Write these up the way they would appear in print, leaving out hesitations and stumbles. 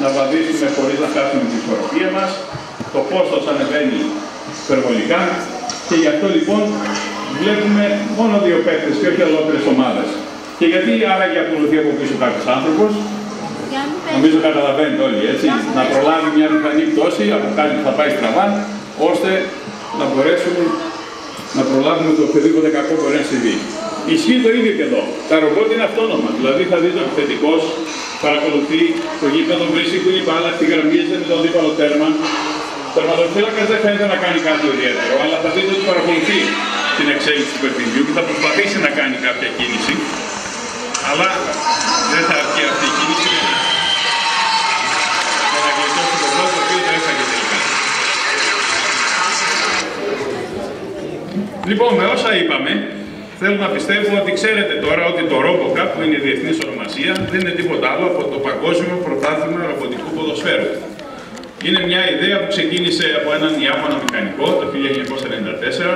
να βαδίσουμε χωρίς να χάσουμε την ισορροπία μας, το κόστος ανεβαίνει υπερβολικά και γι' αυτό λοιπόν βλέπουμε μόνο δύο παίκτες και όχι ολόκληρες ομάδες. Και γιατί άραγε ακολουθεί από πίσω κάποιος άνθρωπος, νομίζω καταλαβαίνετε όλοι, έτσι, να προλάβει μια μηχανή πτώση από κάτι που θα πάει στραβά, ώστε να μπορέσουμε να προλάβουμε το οποιοδήποτε κακό μπορεί να συμβεί. Ισχύει το ίδιο και εδώ. Τα ρομπότ είναι αυτόνομα. Δηλαδή θα δείτε ο επιθετικός παρακολουθεί το γήπεδο, βρίσκει που η μπάλα, ευθυγραμμίζεται με το αντίπαλο τέρμα. Ο τερματοφύλακας δεν φαίνεται να κάνει κάτι ιδιαίτερο, αλλά θα δείτε ότι παρακολουθεί την εξέλιξη του παιχνιδιού και θα προσπαθήσει να κάνει κάποια κίνηση. Αλλά δεν θα αρκεί αυτή η κίνηση για να γλιτώσει το γκολ, το οποίο το έφαγε τελικά. Λοιπόν, με όσα είπαμε, θέλω να πιστεύω ότι ξέρετε τώρα ότι το RoboCup, που είναι η διεθνής ονομασία, δεν είναι τίποτα άλλο από το Παγκόσμιο Πρωτάθλημα Ρομποτικού Ποδοσφαίρου. Είναι μια ιδέα που ξεκίνησε από έναν Ιάπωνα μηχανικό το 1994.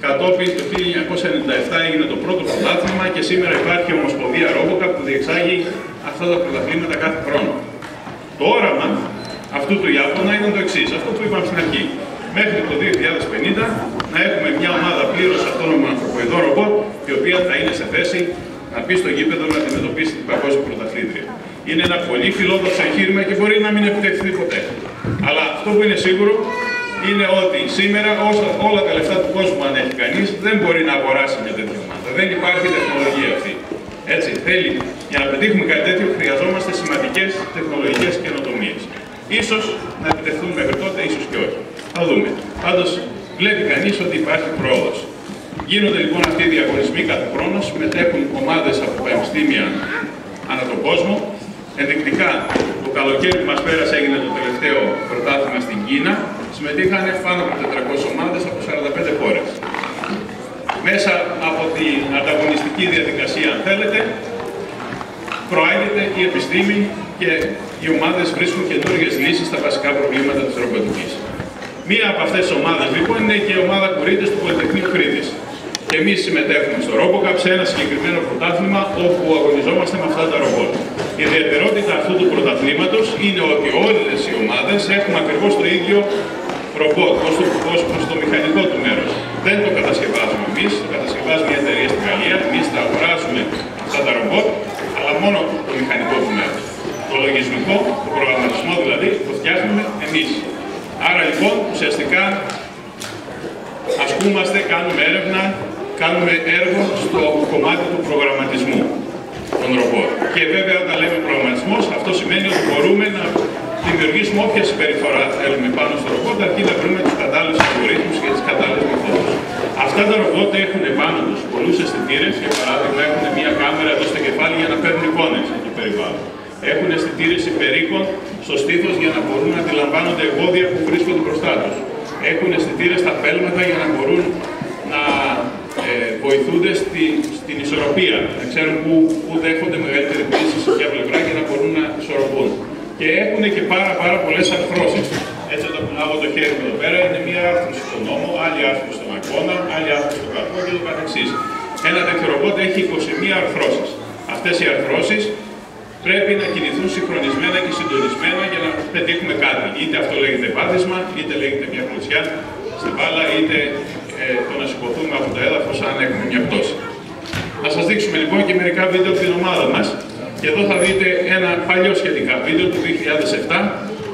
Κατόπιν το 1997 έγινε το πρώτο πρωτάθλημα και σήμερα υπάρχει η Ομοσπονδία RoboCup που διεξάγει αυτά τα πρωταθλήματα κάθε χρόνο. Το όραμα αυτού του Ιάπωνα ήταν το εξής, αυτό που είπαμε στην αρχή. Μέχρι το 2050 να έχουμε μια ομάδα πλήρως αυτόνομων ανθρωποειδών ρομπότ, η οποία θα είναι σε θέση να μπει στο γήπεδο να αντιμετωπίσει την παγκόσμια πρωταθλήτρια. Είναι ένα πολύ φιλόδοξο εγχείρημα και μπορεί να μην επιτευχθεί ποτέ. Αλλά αυτό που είναι σίγουρο είναι ότι σήμερα όλα τα λεφτά του κόσμου, αν έχει κανείς, δεν μπορεί να αγοράσει μια τέτοια ομάδα. Δεν υπάρχει τεχνολογία αυτή. Έτσι, θέλει, για να πετύχουμε κάτι τέτοιο, χρειαζόμαστε σημαντικές τεχνολογικές καινοτομίες. Ίσως να επιτευχθούν μέχρι τότε, ίσως και όχι. Θα δούμε. Πάντως, βλέπει κανείς ότι υπάρχει πρόοδος. Γίνονται λοιπόν αυτοί οι διαγωνισμοί κάθε χρόνο, συμμετέχουν ομάδες από πανεπιστήμια ανά τον κόσμο. Ενδεικτικά, το καλοκαίρι που μας πέρασε έγινε το τελευταίο πρωτάθλημα στην Κίνα. Συμμετείχαν πάνω από 400 ομάδες από 45 χώρες. Μέσα από την ανταγωνιστική διαδικασία, αν θέλετε, προάγεται η επιστήμη και οι ομάδες βρίσκουν καινούργιες λύσεις στα βασικά προβλήματα της ρομποτικής. Μία από αυτές τις ομάδες λοιπόν είναι και η ομάδα Κουρίτης του Πολυτεχνείου Κρήτης. Και εμείς συμμετέχουμε στο RoboCup σε ένα συγκεκριμένο πρωτάθλημα όπου αγωνιζόμαστε με αυτά τα ρομπότ. Η ιδιαιτερότητα αυτού του πρωταθλήματος είναι ότι όλες οι ομάδες έχουν ακριβώς το ίδιο ρομπότ, ως το μηχανικό του μέρος. Δεν το κατασκευάζουμε εμείς, το κατασκευάζει μια εταιρεία στην Γαλλία, εμείς τα αγοράζουμε αυτά τα ρομπότ, αλλά μόνο το μηχανικό του μέρος. Το λογισμικό, το προγραμματισμό δηλαδή, το φτιάχνουμε εμείς. Άρα λοιπόν ουσιαστικά ασκούμαστε, κάνουμε έρευνα, κάνουμε έργο στο κομμάτι του προγραμματισμού των ρομπότ. Και βέβαια όταν λέμε προγραμματισμός, αυτό σημαίνει ότι μπορούμε να δημιουργήσουμε όποια συμπεριφορά θέλουμε πάνω στο ρομπότ, αρκεί να βρούμε τους κατάλληλους αλγορίθμους και τις κατάλληλες μεθόδους. Αυτά τα ρομπότ έχουν πάνω τους πολλούς αισθητήρες, για παράδειγμα έχουν μια κάμερα εδώ στο κεφάλι για να παίρνουν εικόνες εκεί περιβάλλον. Έχουν αισθητήρες υπερήκων στο στήθος για να μπορούν να αντιλαμβάνονται εμπόδια που βρίσκονται μπροστά τους. Έχουν αισθητήρες στα πέλματα για να μπορούν να βοηθούνται στην ισορροπία, να ξέρουν πού δέχονται μεγαλύτερη πίεση σε ποια πλευρά για να μπορούν να ισορροπούν. Και έχουν και πάρα πολλές αρθρώσεις. Έτσι όταν κουνάω το χέρι μου εδώ πέρα είναι μία άρθρωση στον ώμο, άλλη άρθρωση στον αγώνα, άλλη άρθρωση στον καρπό και το καθεξής. Ένα τέτοιο ρομπότ έχει 21 αρθρώσεις. Αυτές οι αρθρώσεις πρέπει να κινηθούν συγχρονισμένα και συντονισμένα για να πετύχουμε κάτι. Είτε αυτό λέγεται βάθισμα, είτε λέγεται μια κλωτσιά στην μπάλα, είτε το να σηκωθούμε από το έδαφος αν έχουμε μια πτώση. Να σας δείξουμε λοιπόν και μερικά βίντεο από την ομάδα μας. Και εδώ θα δείτε ένα παλιό σχετικά βίντεο του 2007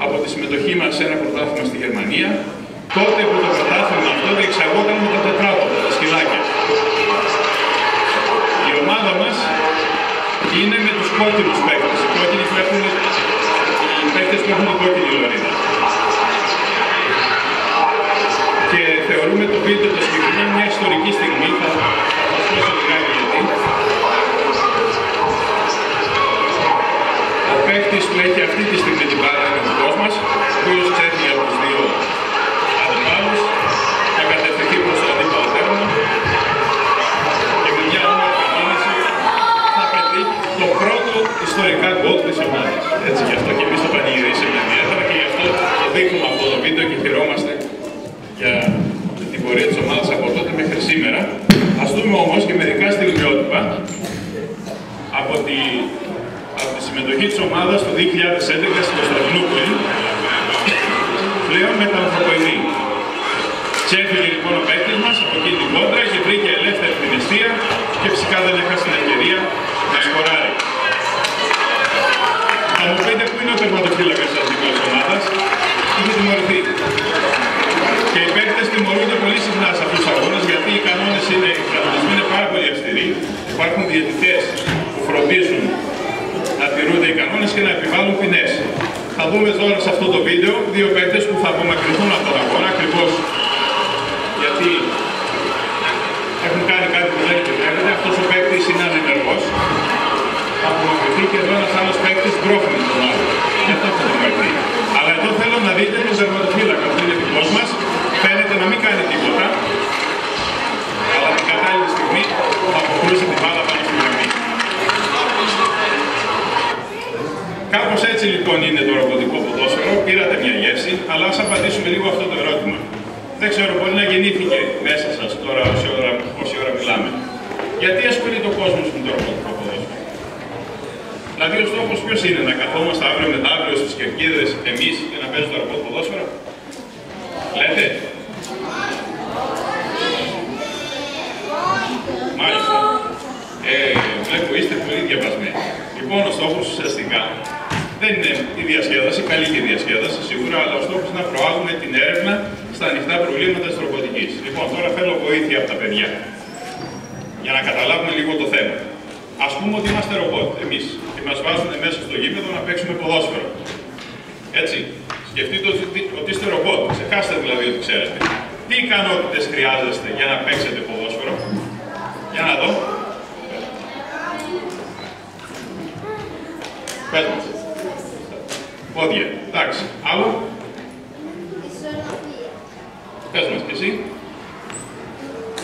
από τη συμμετοχή μας σε ένα πρωτάθλημα στη Γερμανία. Τότε που το πρωτάθλημα αυτό διεξαγόταν με τα τετράποδα, τα σκυλάκια. Η ομάδα μας είναι με τους κόκκινους παίκτες. Οι κόκκινοι που έχουν, οι παίκτες που έχουν την κόκκινη λωρίδα. Και θεωρούμε το βίντεο το συγκεκριμένο μια ιστορική στιγμή. Θα σας πω σε λιγάκι γιατί. Ο παίκτης που έχει αυτή τη στιγμή την μπάλα είναι ο δικός μας, ο οποίος ξέφυγε από τους δύο αντιπάλους, θα κατευθυνθεί προς το αντίπαλο τέρμα και με μια όμορφη κίνηση θα πετύχει το πρώτο ιστορικά γκολ της ομάδας. Έτσι γι' αυτό και εμείς το πανηγυρίσαμε ιδιαίτερα και γι' αυτό το δείχνουμε αυτό το βίντεο και χαιρόμαστε για την πορεία της ομάδας από τότε μέχρι σήμερα. Ας δούμε όμως και μερικά στιγμιότυπα από τη συμμετοχή της ομάδας του 2011 στην Κωνσταντινούπολη, πλέον μετανθρωποειδή. Ξέφυγε λοιπόν ο παίκτης μας από εκείνη την κόντρα και βρήκε ελεύθερη την αιστεία και φυσικά δεν έχασε την ευκαιρία να σκοράρει. Θα μου πείτε πού είναι ο τερματοφύλακας της δίπλας ομάδας, είχε τιμωρηθεί. Και οι παίκτες τιμωρούνται πολύ συχνά σε αυτούς τους αγώνες, γιατί οι κανονισμοί είναι πάρα πολύ αυστηροί. Υπάρχουν διαιτητές που φροντίζουν να τηρούνται οι κανόνες και να επιβάλλουν ποινές. Θα δούμε τώρα σε αυτό το βίντεο δύο παίκτες που θα απομακρυνθούν από τον αγώνα, ακριβώς γιατί έχουν κάνει κάτι που δεν επιτρέπεται. Αυτός ο παίκτης είναι ανενεργός. Θα απομακρυνθεί και εδώ ένας άλλος παίκτης μπρόχνει τον άλλο. Γι' αυτό θα απομακρυνθεί. Αλλά εδώ θέλω να δείτε τον τερματοφύλακα που είναι δικός μας. Φαίνεται να μην κάνει τίποτα. Αλλά την κατάλληλη στιγμή θα αποκρούσει την μπάλα πάνω στη γραμμή. Κάπως έτσι λοιπόν είναι το ρομποτικό ποδόσφαιρο. Πήρατε μια γεύση, αλλά ας απαντήσουμε λίγο αυτό το ερώτημα. Δεν ξέρω, μπορεί να γεννήθηκε μέσα σας τώρα όση ώρα μιλάμε. Γιατί ασχολείται ο κόσμος με το ρομποτικό ποδόσφαιρο? Δηλαδή ο στόχος ποιος είναι, να καθόμαστε αύριο μεθαύριο στις κερκίδες εμείς και να παίζουμε το ρομποτικό ποδόσφαιρο? Λέτε? Μάλιστα. Βλέπω είστε πολύ διαβασμένοι. Λοιπόν, ο στόχος ουσιαστικά δεν είναι η διασκέδαση, καλή και η διασκέδαση σίγουρα, αλλά ο στόχος είναι να προάγουμε την έρευνα στα ανοιχτά προβλήματα της ρομποτικής. Λοιπόν, τώρα θέλω βοήθεια από τα παιδιά για να καταλάβουμε λίγο το θέμα. Ας πούμε ότι είμαστε ρομπότ εμείς και μας βάζουν μέσα στο γήπεδο να παίξουμε ποδόσφαιρο. Έτσι. Σκεφτείτε ότι είστε ρομπότ. Ξεχάστε δηλαδή ότι ξέρετε. Τι ικανότητες χρειάζεστε για να παίξετε ποδόσφαιρο? Για να δω. Πες μας. Πόδια. Εντάξει. Άλλο. Πες μας και εσύ.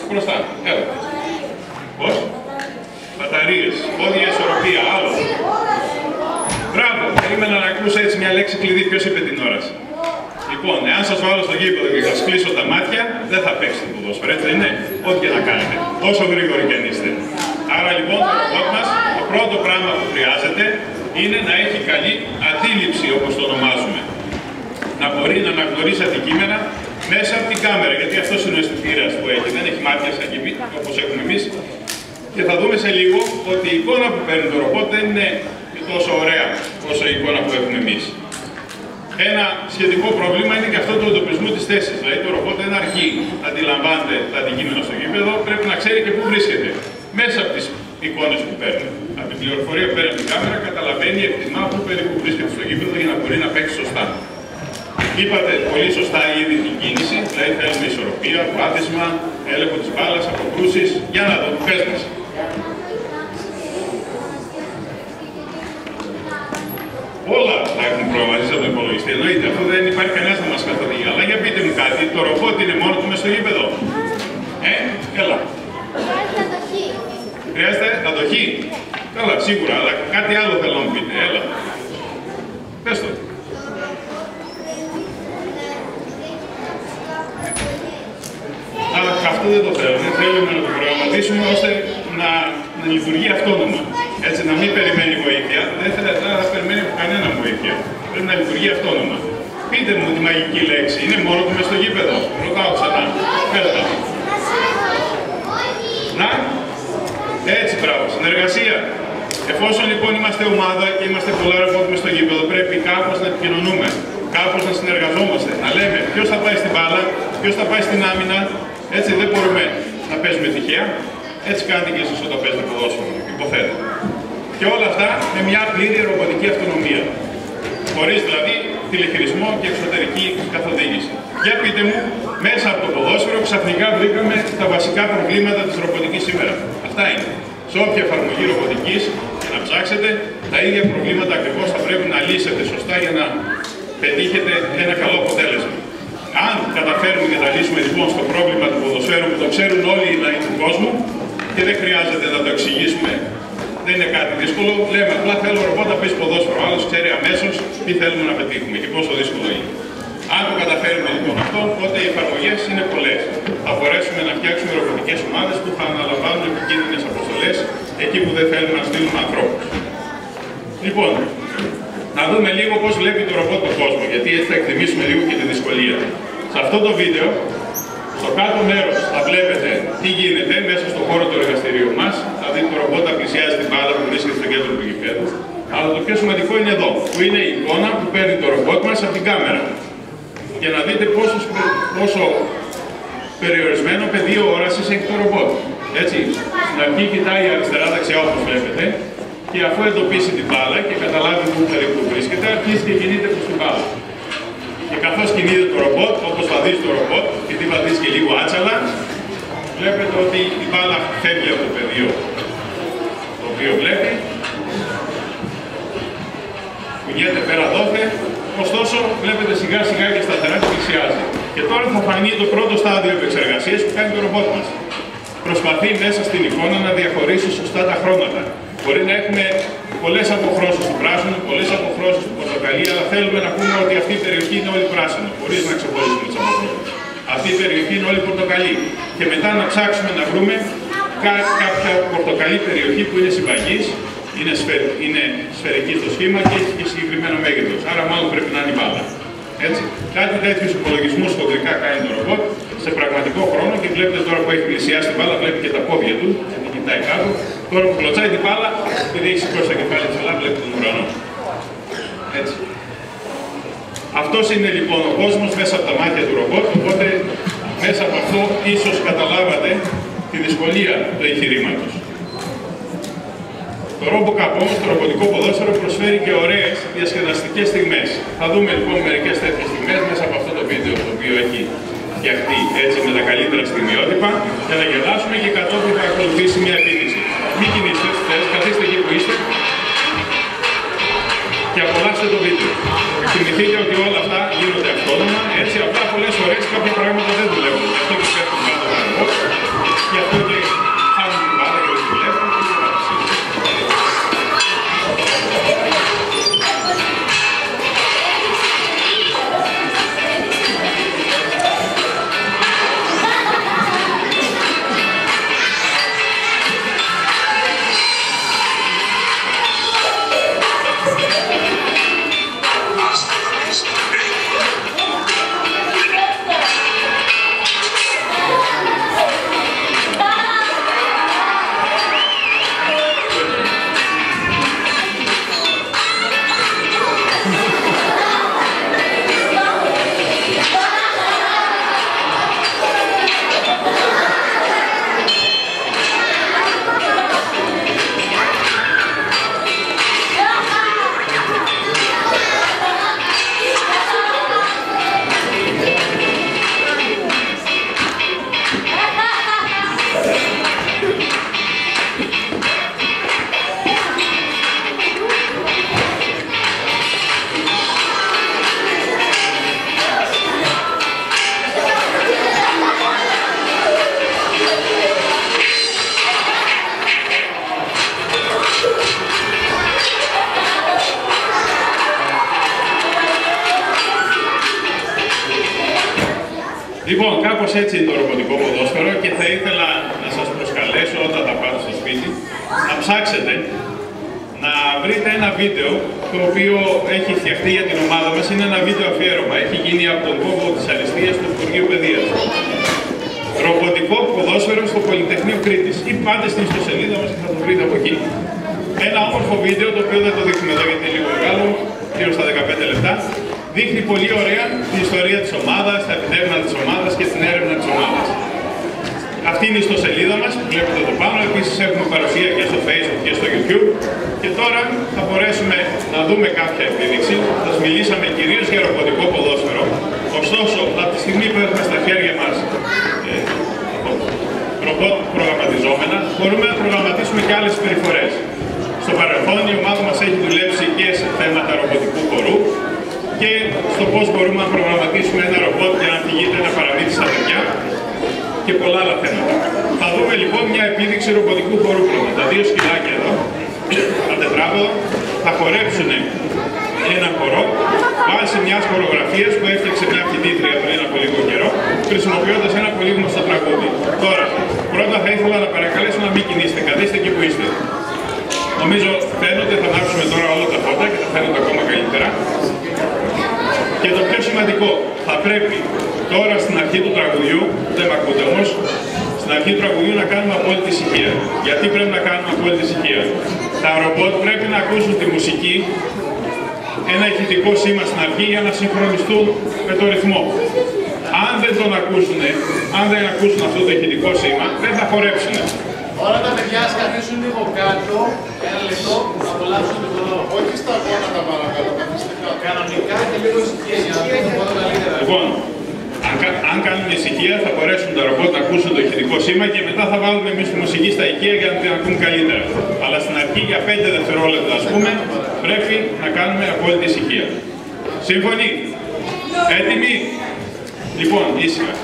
Μπροστά. Έλα. Πώς? Μπαταρίες. Πόδια, ισορροπία. Άλλο. Μπράβο. Περίμενα να ακούσω έτσι μια λέξη κλειδί. Ποιος είπε την όραση? Λοιπόν, εάν σας βάλω στο γήπεδο και σας κλείσω τα μάτια, δεν θα παίξετε ποδόσφαιρο, έτσι δεν είναι? Ό,τι και να κάνετε. Όσο γρήγοροι κι αν είστε. Άρα λοιπόν, το ρομπότ μας, το πρώτο πράγμα που χρειάζεται είναι να έχει καλή αντίληψη, όπως το ονομάζουμε. Να μπορεί να αναγνωρίσει αντικείμενα μέσα από την κάμερα, γιατί αυτός είναι ο αισθητήρας που έχει. Δεν έχει μάτια σαν και όπως έχουμε εμείς. Και θα δούμε σε λίγο ότι η εικόνα που παίρνει το ρομπότ δεν είναι τόσο ωραία όσο η εικόνα που έχουμε εμείς. Ένα σχετικό πρόβλημα είναι και αυτό του εντοπισμού της θέσης. Δηλαδή το ρομπότ δεν αρκεί να αντιλαμβάνεται τα αντικείμενα στο γήπεδο, πρέπει να ξέρει και πού βρίσκεται. Μέσα από τις εικόνες που παίρνει. Από την πληροφορία που παίρνει από την κάμερα, καταλαβαίνει, εκτιμά πού περίπου βρίσκεται στο γήπεδο για να μπορεί να παίξει σωστά. Είπατε πολύ σωστά ήδη την κίνηση, δηλαδή θέλουμε ισορροπία, πάτησμα, έλεγχο της μπάλας, αποκρούσεις. Για να δω, πες μας. Όλα θα έχουν προγραμματίσει από τον υπολογιστή. Εννοείται, αφού δεν υπάρχει κανένας να μας καθοδηγεί. Αλλά για πείτε μου κάτι, το ρομπότ είναι μόνο του μες στο γήπεδο? Έλα. Χρειάζεται αντοχή. Χρειάζεται αντοχή. Καλά, σίγουρα, αλλά κάτι άλλο θέλω να μου πείτε. Έλα. Πες το. Αλλά αυτό δεν το θέλουμε. Θέλουμε να το προγραμματίσουμε ώστε να λειτουργεί αυτόνομα. Έτσι, να μην περιμένει βοήθεια. Δεν θα περιμένει από κανένα βοήθεια. Πρέπει να λειτουργεί αυτόνομα. Πείτε μου τη μαγική λέξη. Είναι μόνο του μες στο γήπεδο? Ρωτάω ξανά. Πέτα. Να. Έτσι, μπράβο. Συνεργασία. Εφόσον λοιπόν είμαστε ομάδα και είμαστε πολλά ρομπότ μες στο γήπεδο, πρέπει κάπως να επικοινωνούμε. Κάπως να συνεργαζόμαστε. Να λέμε ποιος θα πάει στην μπάλα, ποιος θα πάει στην άμυνα. Έτσι δεν μπορούμε να παίζουμε τυχαία. Έτσι κάνετε και εσείς όταν παίζετε ποδόσφαιρο, υποθέτω. Και όλα αυτά με μια πλήρη ρομποτική αυτονομία. Χωρίς δηλαδή τηλεχειρισμό και εξωτερική καθοδήγηση. Για πείτε μου, μέσα από το ποδόσφαιρο ξαφνικά βρήκαμε τα βασικά προβλήματα της ρομποτικής σήμερα. Αυτά είναι. Σε όποια εφαρμογή ρομποτικής και να ψάξετε, τα ίδια προβλήματα ακριβώς θα πρέπει να λύσετε σωστά για να πετύχετε ένα καλό αποτέλεσμα. Αν καταφέρουμε και τα λύσουμε λοιπόν στο πρόβλημα του ποδοσφαίρου που το ξέρουν όλοι οι λαοί του κόσμου και δεν χρειάζεται να το εξηγήσουμε, δεν είναι κάτι δύσκολο, λέμε απλά θέλω ρομπότ να πει ποδόσφαιρο. Άλλος ξέρει αμέσως τι θέλουμε να πετύχουμε και πόσο δύσκολο είναι. Αν το καταφέρουμε λοιπόν αυτό, τότε οι εφαρμογές είναι πολλές. Θα μπορέσουμε να φτιάξουμε ρομποτικές ομάδες που θα αναλαμβάνουν επικίνδυνες αποστολές εκεί που δεν θέλουμε να στείλουμε ανθρώπους. Λοιπόν, δούμε λίγο πώς βλέπει το ρομπότ τον κόσμο, γιατί έτσι θα εκτιμήσουμε λίγο και τη δυσκολία. Σε αυτό το βίντεο, στο κάτω μέρος θα βλέπετε τι γίνεται μέσα στον χώρο του εργαστηρίου μας. Δηλαδή το ρομπότ θα πλησιάζει την μπάλα που βρίσκεται στο κέντρο του γηπέδου. Αλλά το πιο σημαντικό είναι εδώ, που είναι η εικόνα που παίρνει το ρομπότ μας από την κάμερα. Για να δείτε πόσο περιορισμένο πεδίο όρασης έχει το ρομπότ. Έτσι, στην αρχή κοιτάει αριστερά-δεξιά όπως βλέπετε και αφού εντοπίσει την μπάλα και καταλάβει πού περίπου βρίσκεται, αρχίζει και κινείται προς την μπάλα. Και καθώς κινείται το ρομπότ, όπως βαδίζει το ρομπότ, γιατί βαδίζει και λίγο άτσαλα, βλέπετε ότι η μπάλα φεύγει από το πεδίο το οποίο βλέπει, κουνιέται πέρα δόθε, ωστόσο βλέπετε σιγά σιγά και σταθερά και πλησιάζει. Και τώρα θα φανεί το πρώτο στάδιο επεξεργασίας που κάνει το ρομπότ μας. Προσπαθεί μέσα στην εικόνα να διαχωρίσει σωστά τα χρώματα. Μπορεί να έχουμε πολλές αποχρώσεις του πράσινου, πολλές αποχρώσεις του πορτοκαλί, αλλά θέλουμε να πούμε ότι αυτή η περιοχή είναι όλη πράσινο, χωρίς να ξεχωρίσουμε τις αποχρώσεις. Αυτή η περιοχή είναι όλη πορτοκαλί. Και μετά να ψάξουμε να βρούμε κάποια πορτοκαλί περιοχή που είναι συμπαγής, είναι σφαιρική στο σχήμα και έχει και συγκεκριμένο μέγεθος. Άρα μάλλον πρέπει να είναι η μπάλα. Έτσι. Κάτι τέτοιους υπολογισμούς χοντρικά κάνει το ρομπότ σε πραγματικό χρόνο και βλέπετε τώρα που έχει πλησιάσει την μπάλα, βλέπει και τα πόδια του, γιατί κοιτάει κάτω. Τώρα που κλωτσάει την μπάλα, επειδή έχει σηκώσει το κεφάλι της, αλλά βλέπει τον ουρανό. Έτσι. Αυτός είναι λοιπόν ο κόσμος μέσα από τα μάτια του ρομπότ, οπότε μέσα από αυτό ίσως καταλάβατε τη δυσκολία του εγχειρήματος. Το RoboCup όμως, το ρομποτικό ποδόσφαιρο, προσφέρει και ωραίες διασκεδαστικές στιγμές. Θα δούμε λοιπόν μερικές τέτοιες στιγμές μέσα από αυτό το βίντεο το οποίο έχει φτιαχτεί έτσι με τα καλύτερα στιγμιότυπα για να γελάσουμε και κατόπιν θα ακολουθήσει μια επίδειξη. Μην κινείστε, καθίστε εκεί που είστε και απολαύστε το βίντεο. Θυμηθείτε ότι όλα αυτά γίνονται αυτόνομα, έτσι απλά πολλές φορές κάποια πράγματα δεν δουλεύουν. Γι' αυτό και πέφτουν κάτω τα ρομπότ, γι' αυτό και χάνουν την μπάλα και δεν δουλεύουν. Λοιπόν, κάπως έτσι είναι το ρομποτικό ποδόσφαιρο και θα ήθελα να σας προσκαλέσω όταν θα πάτε στο σπίτι να ψάξετε να βρείτε ένα βίντεο το οποίο έχει φτιαχτεί για την ομάδα μας. Είναι ένα βίντεο αφιέρωμα. Έχει γίνει από τον κόμβο της Αριστείας του Υπουργείου Παιδείας. Ρομποτικό ποδόσφαιρο στο Πολυτεχνείο Κρήτης. Ή πάτε στην ιστοσελίδα μας και θα το βρείτε από εκεί. Ένα όμορφο βίντεο το οποίο δεν το δείχνουμε εδώ γιατί είναι λίγο μεγάλο, γύρω στα 15 λεπτά. Δείχνει πολύ ωραία την ιστορία της ομάδας, τα επιτεύγματα της ομάδας και την έρευνα της ομάδας. Αυτή είναι η ιστοσελίδα μας που βλέπετε εδώ πάνω. Επίσης έχουμε παρουσία και στο Facebook και στο YouTube. Και τώρα θα μπορέσουμε να δούμε κάποια επίδειξη. Σας μιλήσαμε κυρίως για ρομποτικό ποδόσφαιρο. Ωστόσο, από τη στιγμή που έχουμε στα χέρια μας ρομπότ προγραμματιζόμενα, μπορούμε να προγραμματίσουμε και άλλες περιφορές. Στο παρελθόν η ομάδα μας έχει δουλέψει και σε θέματα ρομποτικού χορού και στο πώς μπορούμε να προγραμματίσουμε ένα ρομπότ για να φυγείται να παραμύθι στα παιδιά και πολλά άλλα θέματα. Θα δούμε λοιπόν μια επίδειξη ρομποτικού χορού πρώτα. Τα δύο σκυλάκια εδώ, τα τετράγωδα, θα χορέψουν ένα χορό βάσει μιας χορογραφίας που έφτιαξε μια φοιτήτρια πριν από λίγο καιρό, χρησιμοποιώντας ένα πολύ γνωστό τραγούδι. Τώρα, πρώτα θα ήθελα να παρακαλέσω να μην κινείστε. Καθίστε εκεί που είστε. Νομίζω φαίνονται, θα ανάψουμε τώρα όλα τα φώτα και θα φαίνονται ακόμα καλύτερα. Και το πιο σημαντικό, θα πρέπει τώρα στην αρχή του τραγουδιού, δεν με ακούτε όμως, στην αρχή του τραγουδιού να κάνουμε απόλυτη ησυχία. Γιατί πρέπει να κάνουμε απόλυτη ησυχία? Τα ρομπότ πρέπει να ακούσουν τη μουσική, ένα ηχητικό σήμα στην αρχή για να συγχρονιστούν με το ρυθμό. Αν δεν τον ακούσουν, αν δεν ακούσουν αυτό το ηχητικό σήμα, δεν θα χορέψουν. Όλα τα παιδιά ας καθίσουν λίγο κάτω, ένα λεπτό, να απολαύσουν το χορό. Όχι στα γόνατα παρακαλώ, καθίστε κάτω. Κανονικά και λίγο ησυχία για να δούμε το χορό καλύτερα. Λοιπόν, αν κάνουν ησυχία θα μπορέσουν τα ρομπότ να ακούσουν το ηχητικό σήμα και μετά θα βάλουμε εμείς τη μουσική στα ηχεία για να την ακούν καλύτερα. Αλλά στην αρχή για 5 δευτερόλεπτα, ας πούμε, πρέπει να κάνουμε απόλυτη ησυχία. Σύμφωνοι? Έτοιμοι? Λοιπόν, ήσυχα.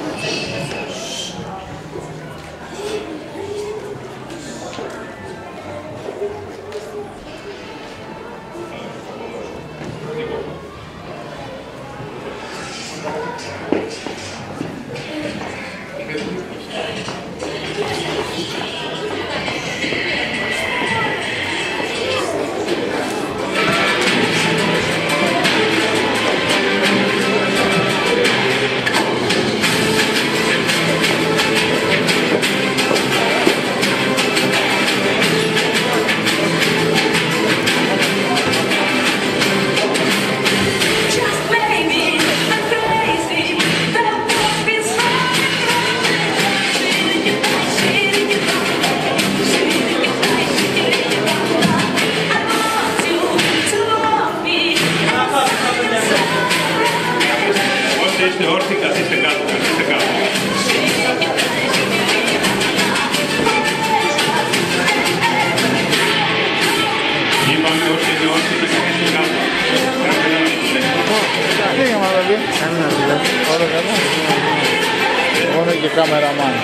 Είστε όρθιοι, καθίστε κάτω, καθίστε κάτω. Είπαμε όσοι είναι όρθιοι να καθίστε κάτω. Πήγε μάλλον, όλα καλά. Εγώ είμαι και κάμεραμάν.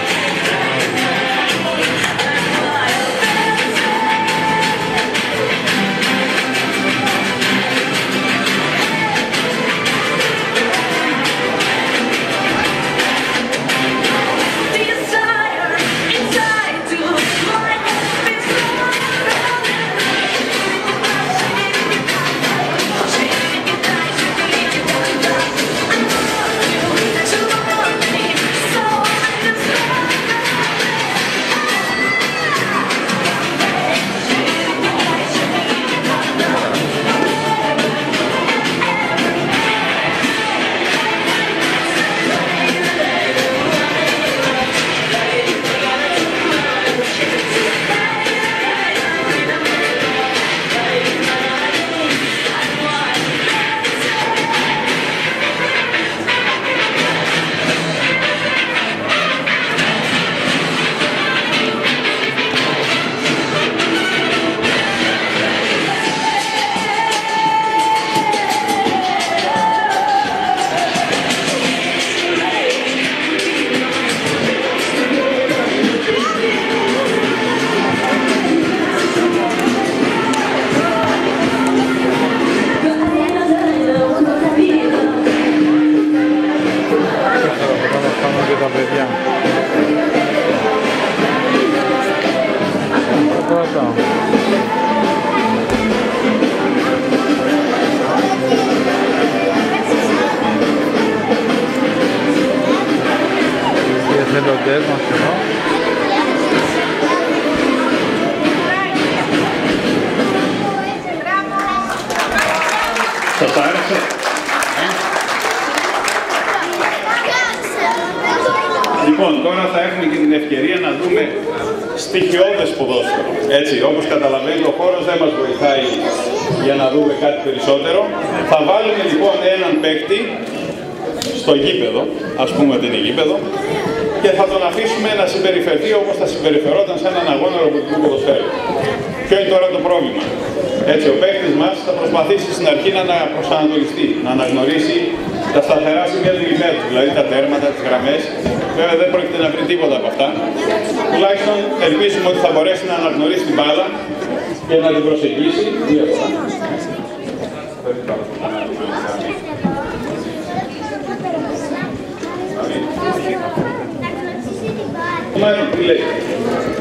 εθελοντές μας εδώ. Σας άρεσε? Λοιπόν, τώρα θα έχουμε και την ευκαιρία να δούμε στοιχειώδες ποδόσφαιρο. Έτσι, όπως καταλαβαίνετε, ο χώρος δεν μας βοηθάει για να δούμε κάτι περισσότερο. Θα βάλουμε λοιπόν έναν παίκτη στο γήπεδο, ας πούμε ότι είναι γήπεδο, και θα τον αφήσουμε να συμπεριφερθεί όπως θα συμπεριφερόταν σε έναν αγώνα ρομποτικού ποδοσφαίρου. Ποιο είναι τώρα το πρόβλημα? Έτσι, ο παίκτης μας θα προσπαθήσει στην αρχή να προσανατολιστεί, να αναγνωρίσει τα σταθερά σημεία του γηπέδου, δηλαδή τα τέρματα, τις γραμμές. Βέβαια δεν πρόκειται να βρει τίποτα από αυτά. Τουλάχιστον ελπίζουμε ότι θα μπορέσει να αναγνωρίσει την μπάλα και να την προσεγγίσει. Τι λέει,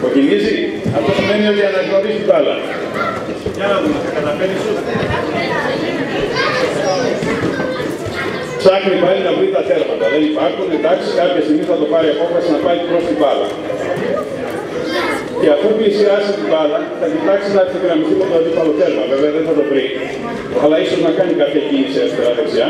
κοκκινίζει? Αυτό σημαίνει ότι αναγνωρίζει την μπάλα. Για να δούμε, θα καταφέρει σούτ. Ψάχνει πάλι να βρει τα τέρματα. Δεν υπάρχουν, εντάξει, κάποια στιγμή θα το πάρει απόφαση να πάει προς την μπάλα. Και αφού πλησιάσει την μπάλα, θα κοιτάξει να ευθυγραμμιστεί με το αντίπαλο τέρμα. Βέβαια δεν θα το βρει, αλλά ίσως να κάνει κάποια κίνηση αριστερά-δεξιά.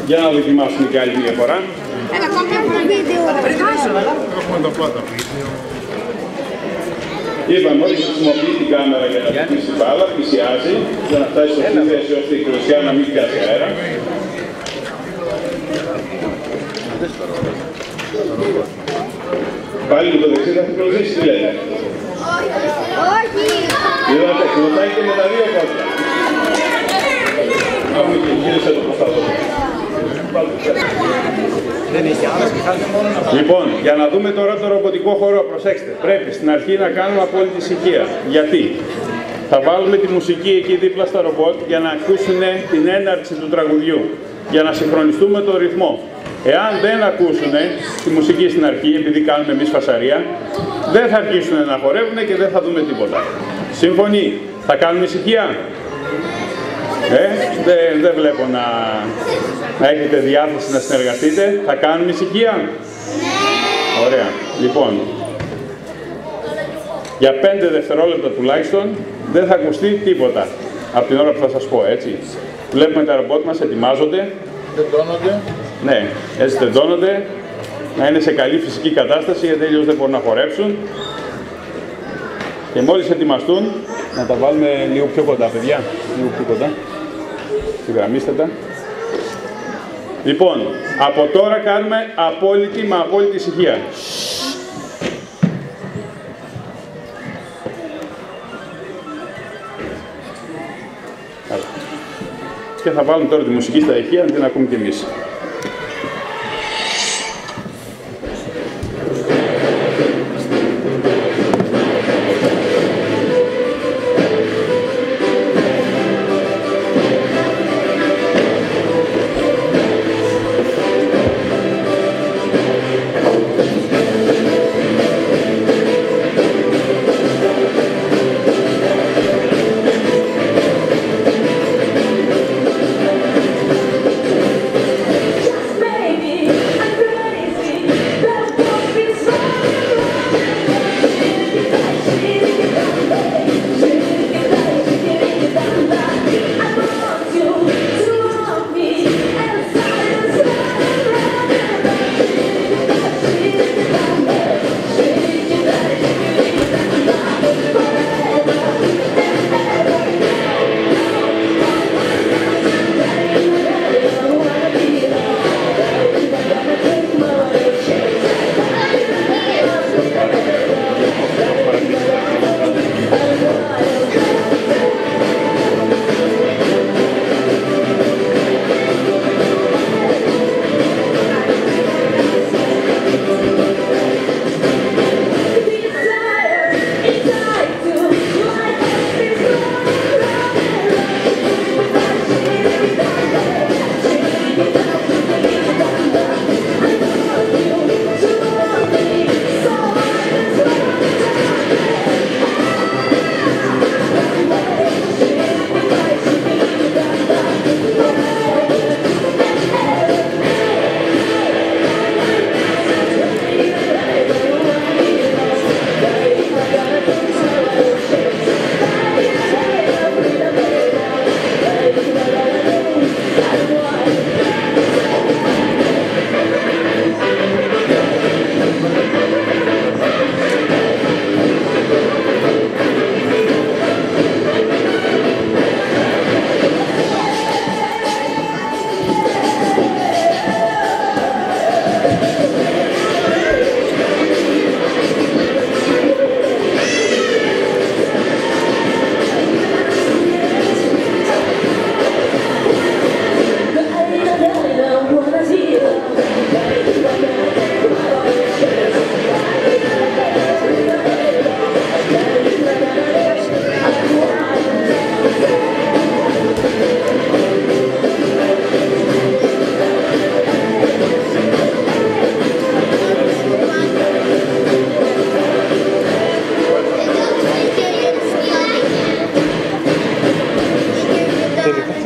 Για να δοκιμάσουμε και άλλη μια φορά. Είπαμε ότι χρησιμοποιεί την κάμερα για να δοκιμάσει την μπάλα, πλησιάζει για να φτάσει στο θέση ώστε η κροσιά να μην πιάσει αέρα. Πάλι με το δεξί θα κυκλοφορήσει, τι λέτε. Όχι! Είδατε, κλωτάει και με τα δύο πόδια. Αφού και γύρισε το προστατό. Λοιπόν, για να δούμε τώρα το ρομποτικό χορό, προσέξτε. Πρέπει στην αρχή να κάνουμε απόλυτη ησυχία. Γιατί? Θα βάλουμε τη μουσική εκεί δίπλα στα ρομπότ για να ακούσουν την έναρξη του τραγουδιού. Για να συγχρονιστούμε το ρυθμό. Εάν δεν ακούσουν τη μουσική στην αρχή, επειδή κάνουμε εμείς φασαρία, δεν θα αρχίσουν να χορεύουν και δεν θα δούμε τίποτα. Σύμφωνοι, θα κάνουμε ησυχία. Δεν βλέπω να έχετε διάθεση να συνεργαστείτε. Θα κάνουμε ησυχία. Ωραία. Λοιπόν, για 5 δευτερόλεπτα τουλάχιστον δεν θα ακουστεί τίποτα από την ώρα που θα σας πω, έτσι. Βλέπουμε τα ρομπότ μας, ετοιμάζονται. Τεντώνονται. Ναι, έτσι τεντώνονται. Να είναι σε καλή φυσική κατάσταση, γιατί αλλιώς δεν μπορούν να χορέψουν. Και μόλις ετοιμαστούν, να τα βάλουμε λίγο πιο κοντά, παιδιά. Λίγο πιο κοντά. Συγγραμμίστε τα. Λοιπόν, από τώρα κάνουμε απόλυτη ησυχία. Και θα βάλουμε τώρα τη μουσική στα ηχεία, να την ακούμε κι εμείς.